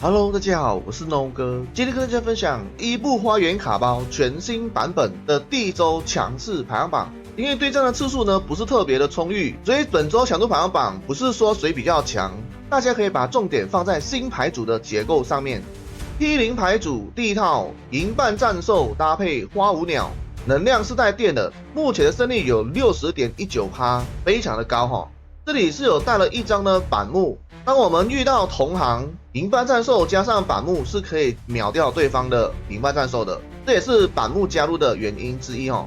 Hello，大家好，我是 No 哥。今天跟大家分享伊布花园卡包全新版本的第一周强势排行榜。因为对战的次数呢不是特别的充裕，所以本周强度排行榜不是说谁比较强，大家可以把重点放在新牌组的结构上面。T0牌组第一套银半战兽搭配花舞鸟，能量是带电的，目前的胜率有 60.19%， 非常的高哈。这里是有带了一张的板木，当我们遇到同行银半战兽加上板木是可以秒掉对方的银半战兽的，这也是板木加入的原因之一哦。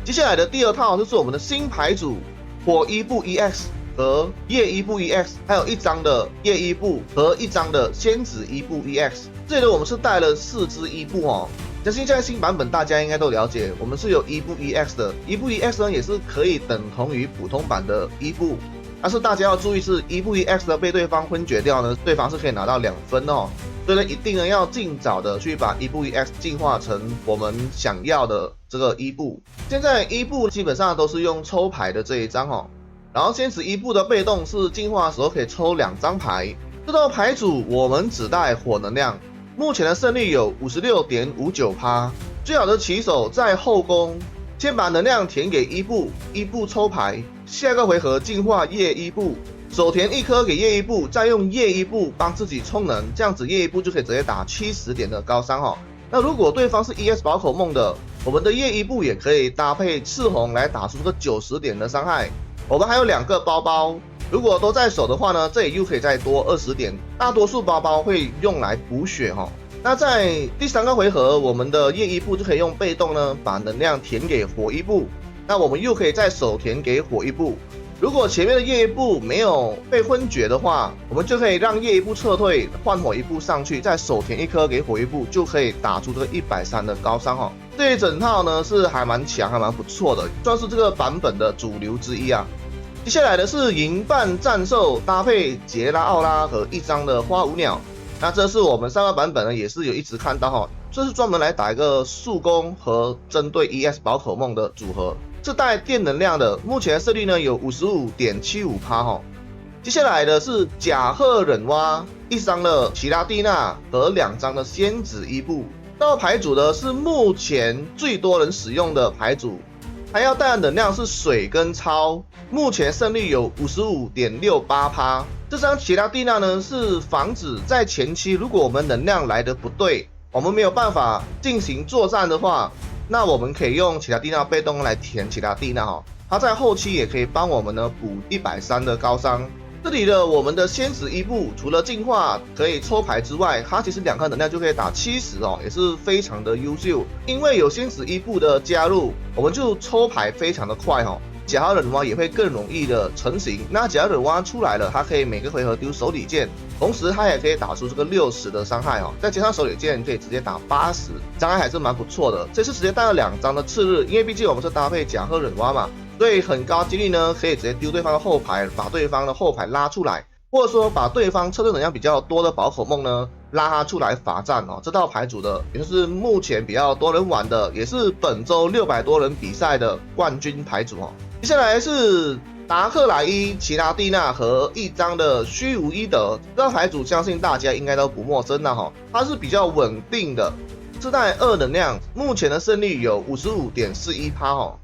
接下来的第二套就是我们的新牌组火伊布 EX 和夜伊布 EX， 还有一张的夜伊布和一张的仙子伊布 EX。这里呢我们是带了4只伊布哦。相信在新版本大家应该都了解，我们是有伊布 EX 的，伊布 EX 呢也是可以等同于普通版的伊布。但是大家要注意是伊布 EX 的被对方昏厥掉呢，对方是可以拿到2分哦，所以呢一定呢要尽早的去把伊布 EX 进化成我们想要的这个伊布。现在伊布基本上都是用抽牌的这一张哦，然后仙子伊布的被动是进化的时候可以抽2张牌。这套牌组我们只带火能量，目前的胜率有 56.59%， 最好的起手在后宫。先把能量填给伊布，伊布抽牌，下个回合进化夜伊布，手填1颗给夜伊布，再用夜伊布帮自己充能，这样子夜伊布就可以直接打70点的高伤哦。那如果对方是 ES 宝可梦的，我们的夜伊布也可以搭配赤红来打出个90点的伤害。我们还有2个包包，如果都在手的话呢，这里又可以再多20点。大多数包包会用来补血哦。那在第3个回合，我们的夜伊布就可以用被动呢，把能量填给火伊布，那我们又可以在手填给火伊布。如果前面的夜伊布没有被昏厥的话，我们就可以让夜伊布撤退，换火伊布上去，再手填1颗给火伊布，就可以打出这个130的高伤哦。这一整套呢是还蛮强，还蛮不错的，算是这个版本的主流之一啊。接下来的是银半战兽搭配杰拉奥拉和一张的花舞鸟。那这是我们上个版本呢，也是有一直看到哈，这是专门来打一个速攻和针对 ES 宝可梦的组合，是带电能量的，目前的胜率呢有 55.75% 哈。接下来的是甲贺忍蛙，一张的奇拉蒂娜和2张的仙子伊布。这套牌组呢是目前最多人使用的牌组，还要带的能量是水跟超，目前胜率有 55.68%。这张奇拉蒂娜呢是防止在前期如果我们能量来的不对，我们没有办法进行作战的话，那我们可以用奇拉蒂娜被动来填奇拉蒂娜哈，它在后期也可以帮我们呢补130的高伤。这里的我们的仙子伊布除了进化可以抽牌之外，它其实2颗能量就可以打70哦，也是非常的优秀。因为有仙子伊布的加入，我们就抽牌非常的快哦。甲贺忍蛙也会更容易的成型。那甲贺忍蛙出来了，它可以每个回合丢手里剑，同时它也可以打出这个60的伤害哦，再加上手里剑可以直接打80，伤害还是蛮不错的。这次直接带了2张的次日，因为毕竟我们是搭配甲贺忍蛙嘛，所以很高几率呢可以直接丢对方的后排，把对方的后排拉出来，或者说把对方撤退能量比较多的宝可梦呢拉他出来罚站哦。这套牌组的也就是目前比较多人玩的，也是本周600多人比赛的冠军牌组哦。接下来是达克莱伊、奇拉蒂娜和一张的虚无伊德。这套牌组相信大家应该都不陌生了哈，它是比较稳定的，自带2能量，目前的胜率有 55.41% 哦。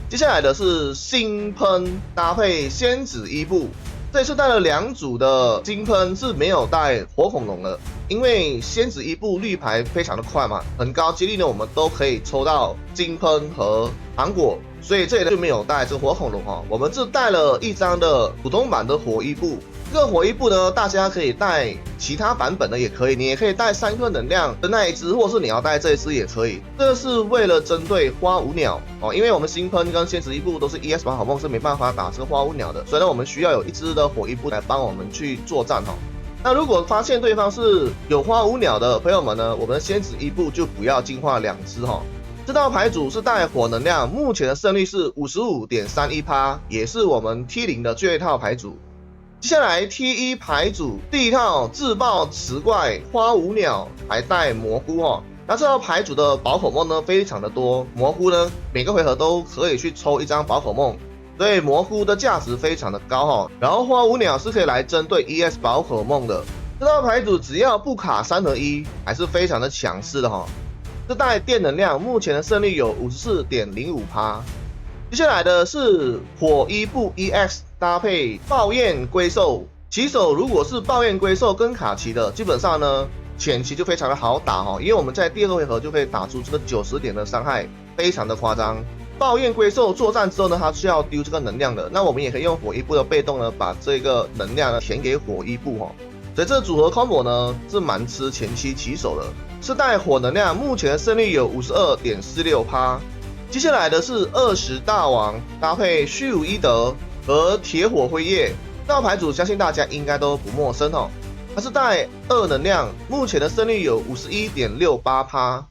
接下来的是星喷搭配仙子伊布，这次带了2组的金喷是没有带火恐龙的，因为仙子伊布绿牌非常的快嘛，很高几率呢我们都可以抽到金喷和糖果，所以这里就没有带这个火恐龙哦。我们这带了一张的普通版的火伊布，这个火伊布呢，大家可以带其他版本的也可以，你也可以带3颗能量的那一只，或是你要带这一只也可以。这是为了针对花舞鸟哦，因为我们星喷跟仙子伊布都是 ES 宝可梦，是没办法打这个花舞鸟的，所以呢我们需要有一只的火伊布来帮我们去作战哦。那如果发现对方是有花舞鸟的朋友们呢，我们的仙子伊布就不要进化2只哦。这套牌组是带火能量，目前的胜率是 55.31%， 也是我们 T0 的最后一套牌组。接下来 T1 牌组第一套自爆雌怪花舞鸟，还带蘑菇哦。那这套牌组的宝可梦呢非常的多，蘑菇呢每个回合都可以去抽1张宝可梦，所以蘑菇的价值非常的高哦。然后花舞鸟是可以来针对 ES 宝可梦的，这套牌组只要不卡3合1，还是非常的强势的哈。这袋电能量目前的胜率有 54.05%。接下来的是火伊布 EX 搭配爆焰龟兽，起手如果是爆焰龟兽跟卡奇的，基本上呢前期就非常的好打哈，因为我们在第2个回合就可以打出这个90点的伤害，非常的夸张。爆焰龟兽作战之后呢，它是要丢这个能量的，那我们也可以用火伊布的被动呢，把这个能量呢填给火伊布哈。所以这组合 combo 呢是蛮吃前期起手的。是带火能量，目前的胜率有 52.46%。接下来的是20大王搭配虚无伊德和铁火辉夜，这套牌组相信大家应该都不陌生哦。它是带2能量，目前的胜率有 51.68%。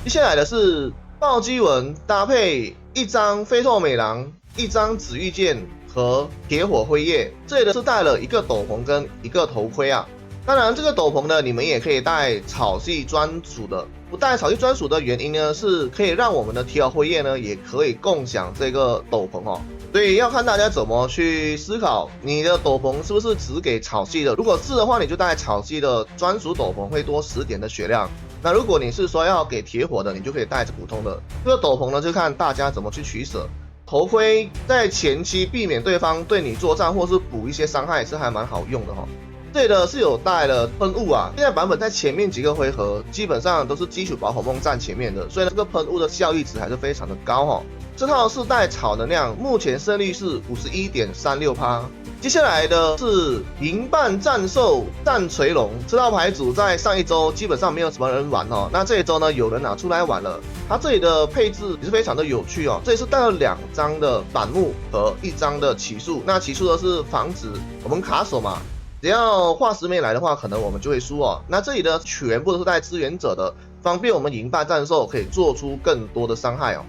接下来的是暴击纹搭配1张飞拓美狼、1张紫玉剑和铁火辉夜，这里的是带了1个斗篷跟1个头盔啊。当然，这个斗篷呢，你们也可以带草系专属的。不带草系专属的原因呢，是可以让我们的铁火辉夜呢，也可以共享这个斗篷哦。所以要看大家怎么去思考，你的斗篷是不是只给草系的？如果是的话，你就带草系的专属斗篷，会多10点的血量。那如果你是说要给铁火的，你就可以带着普通的。这个斗篷呢，就看大家怎么去取舍。头盔在前期避免对方对你作战，或是补一些伤害，是还蛮好用的哈。这里的是有带了喷雾啊，现在版本在前面几个回合基本上都是基础宝可梦站前面的，所以这个喷雾的效益值还是非常的高哈。这套是带草能量，目前胜率是 51.36%。接下来的是银半战兽战锤龙，这套牌组在上一周基本上没有什么人玩哦，那这一周呢有人拿出来玩了。它这里的配置也是非常的有趣哦，这里是带了2张的板木和1张的起诉，那起诉的是防止我们卡手嘛。只要化石没来的话，可能我们就会输哦。那这里的全部都是带支援者的，方便我们银霸战兽可以做出更多的伤害哦。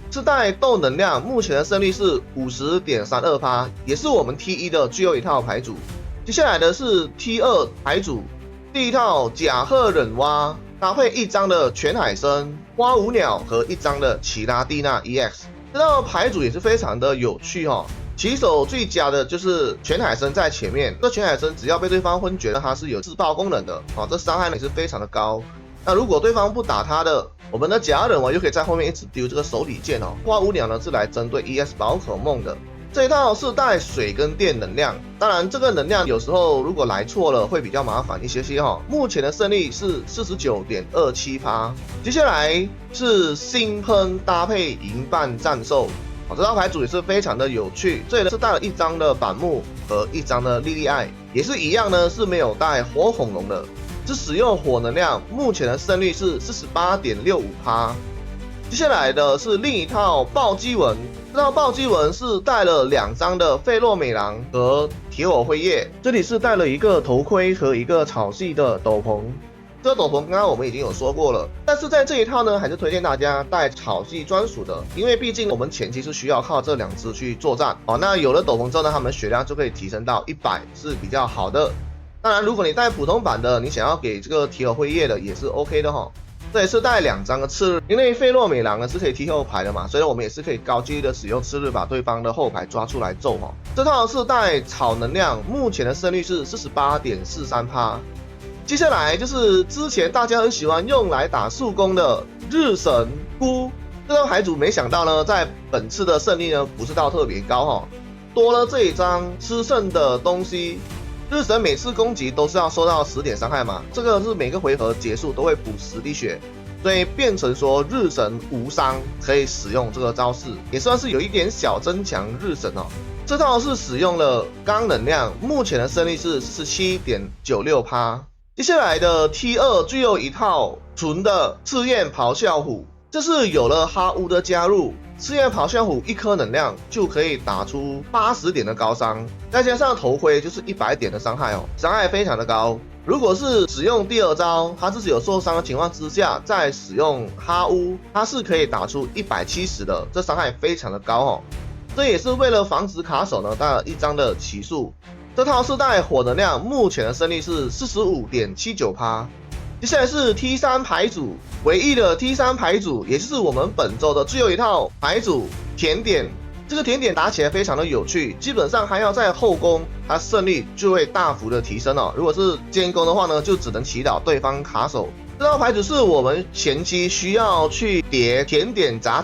是带斗能量，目前的胜率是 50.32%， 也是我们 T1 的最后一套牌组。接下来的是 T2 牌组，第一套甲贺忍蛙搭配1张的全海参、花舞鸟和1张的奇拉蒂娜 EX， 这套牌组也是非常的有趣哦。起手最佳的就是全海参在前面，这全海参只要被对方昏厥，它是有自爆功能的啊，这伤害也是非常的高。那如果对方不打他的，我们的甲人就可以在后面一直丢这个手里剑哦。花舞鸟呢是来针对 ES 宝可梦的，这一套是带水跟电能量，当然这个能量有时候如果来错了会比较麻烦一些些哈。目前的胜率是 49.27%。接下来是星喷搭配银半战兽。这套牌组也是非常的有趣，这里呢是带了1张的板木和1张的莉莉艾，也是一样呢是没有带火恐龙的，是使用火能量，目前的胜率是 48.65%。接下来的是另一套暴击纹，这套暴击纹是带了2张的费洛美狼和铁火辉夜，这里是带了1个头盔和1个草系的斗篷。这个斗篷刚刚我们已经有说过了，但是在这一套呢，还是推荐大家带草系专属的，因为毕竟我们前期是需要靠这2只去作战哦。那有了斗篷之后呢，他们血量就可以提升到100，是比较好的。当然，如果你带普通版的，你想要给这个铁火辉夜的也是 OK 的哈。这也是带2张的次日，因为费洛美狼呢是可以踢后排的嘛，所以我们也是可以高几率的使用次日把对方的后排抓出来揍哈。这套是带草能量，目前的胜率是 48.43%。接下来就是之前大家很喜欢用来打速攻的日神菇，这套牌组没想到呢，在本次的胜率呢不是到特别高哈，多了这一张吃剩的东西。日神每次攻击都是要收到10点伤害嘛，这个是每个回合结束都会补10滴血，所以变成说日神无伤可以使用这个招式，也算是有一点小增强日神哦。这套是使用了钢能量，目前的胜率是 47.96%。接下来的 T2 最后一套纯的赤焰咆哮虎，这是有了哈乌的加入，赤焰咆哮虎1颗能量就可以打出80点的高伤，再加上头盔就是100点的伤害哦，伤害非常的高。如果是使用第2招，他自己有受伤的情况之下，再使用哈乌，它是可以打出170的，这伤害非常的高哦。这也是为了防止卡手呢，带了1张的起诉。这套是带火能量，目前的胜率是 45.79%。接下来是 T3 牌组，唯一的 T3 牌组，也就是我们本周的最后一套牌组甜点。这个甜点打起来非常的有趣，基本上还要在后攻，它胜率就会大幅的提升哦。如果是监攻的话呢，就只能祈祷对方卡手。这套牌子是我们前期需要去叠甜点砸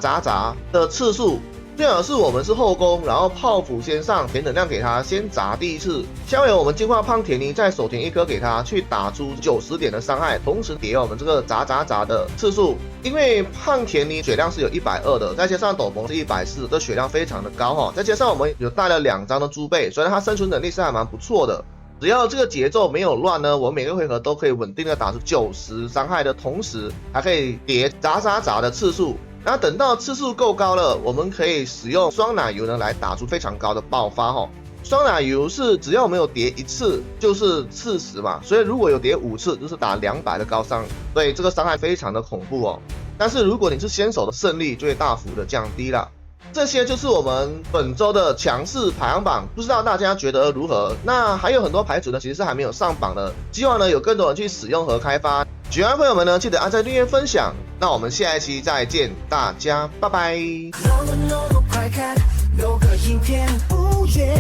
的次数。最好是我们是后攻，然后炮斧先上甜能量给他，先砸第一次。下回我们进化胖甜泥，再手填一颗给他，去打出90点的伤害，同时叠我们这个砸的次数。因为胖甜泥血量是有120的，再加上斗篷是140，这血量非常的高哈。再加上我们有带了2张的猪背，虽然它生存能力是还蛮不错的。只要这个节奏没有乱呢，我们每个回合都可以稳定的打出90伤害的同时，还可以叠砸的次数。然后等到次数够高了，我们可以使用双奶油呢来打出非常高的爆发哈。双奶油是只要我们有叠1次就是40嘛，所以如果有叠5次就是打200的高伤，所以这个伤害非常的恐怖哦。但是如果你是先手的胜率就会大幅的降低了。这些就是我们本周的强势排行榜，不知道大家觉得如何？那还有很多牌组呢，其实是还没有上榜的，希望呢有更多人去使用和开发。喜欢的朋友们呢，记得按赞、订阅、分享。那我们下一期再见，大家拜拜。快看，9个影片不厌，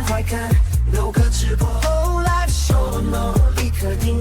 快看，9个直播 live show，一颗订